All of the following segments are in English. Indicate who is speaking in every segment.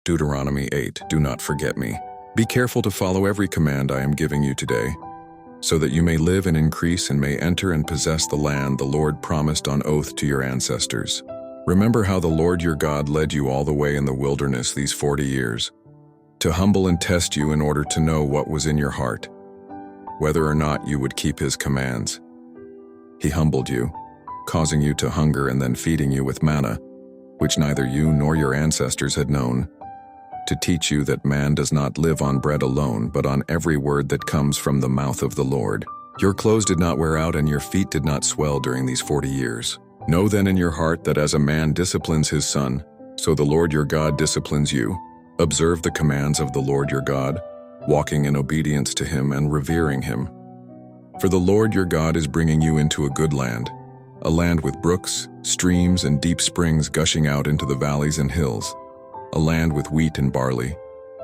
Speaker 1: Deuteronomy 8, do not forget me. Be careful to follow every command I am giving you today, so that you may live and increase and may enter and possess the land the Lord promised on oath to your ancestors. Remember how the Lord your God led you all the way in the wilderness these 40 years, to humble and test you in order to know what was in your heart, whether or not you would keep his commands. He humbled you, causing you to hunger and then feeding you with manna, which neither you nor your ancestors had known, to teach you that man does not live on bread alone, but on every word that comes from the mouth of the Lord. Your clothes did not wear out and your feet did not swell during these 40 years. Know then in your heart that as a man disciplines his son, so the Lord your God disciplines you. Observe the commands of the Lord your God, walking in obedience to him and revering him. For the Lord your God is bringing you into a good land, a land with brooks, streams, and deep springs gushing out into the valleys and hills, a land with wheat and barley,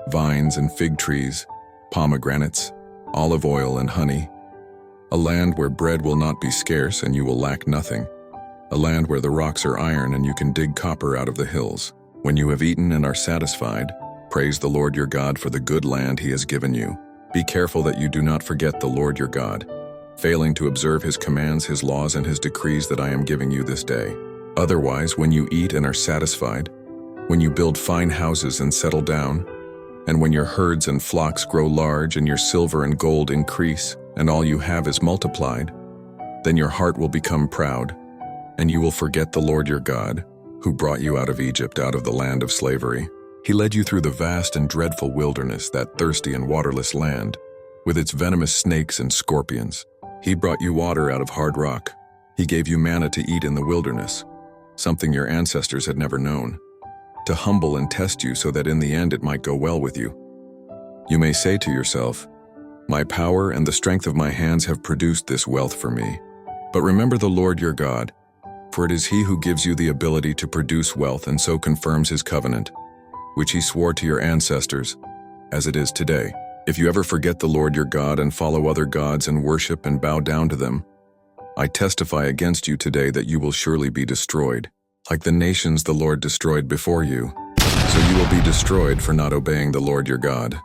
Speaker 1: vines and fig trees, pomegranates, olive oil and honey, a land where bread will not be scarce and you will lack nothing, a land where the rocks are iron and you can dig copper out of the hills. When you have eaten and are satisfied, praise the Lord your God for the good land he has given you. Be careful that you do not forget the Lord your God, failing to observe his commands, his laws, and his decrees that I am giving you this day. Otherwise, when you eat and are satisfied, when you build fine houses and settle down, and when your herds and flocks grow large and your silver and gold increase, and all you have is multiplied, then your heart will become proud, and you will forget the Lord your God, who brought you out of Egypt, out of the land of slavery. He led you through the vast and dreadful wilderness, that thirsty and waterless land, with its venomous snakes and scorpions. He brought you water out of hard rock. He gave you manna to eat in the wilderness, something your ancestors had never known, to humble and test you so that in the end it might go well with you. You may say to yourself, my power and the strength of my hands have produced this wealth for me. But remember the Lord your God, for it is he who gives you the ability to produce wealth and so confirms his covenant, which he swore to your ancestors, as it is today. If you ever forget the Lord your God and follow other gods and worship and bow down to them, I testify against you today that you will surely be destroyed, like the nations the Lord destroyed before you. So you will be destroyed for not obeying the Lord your God.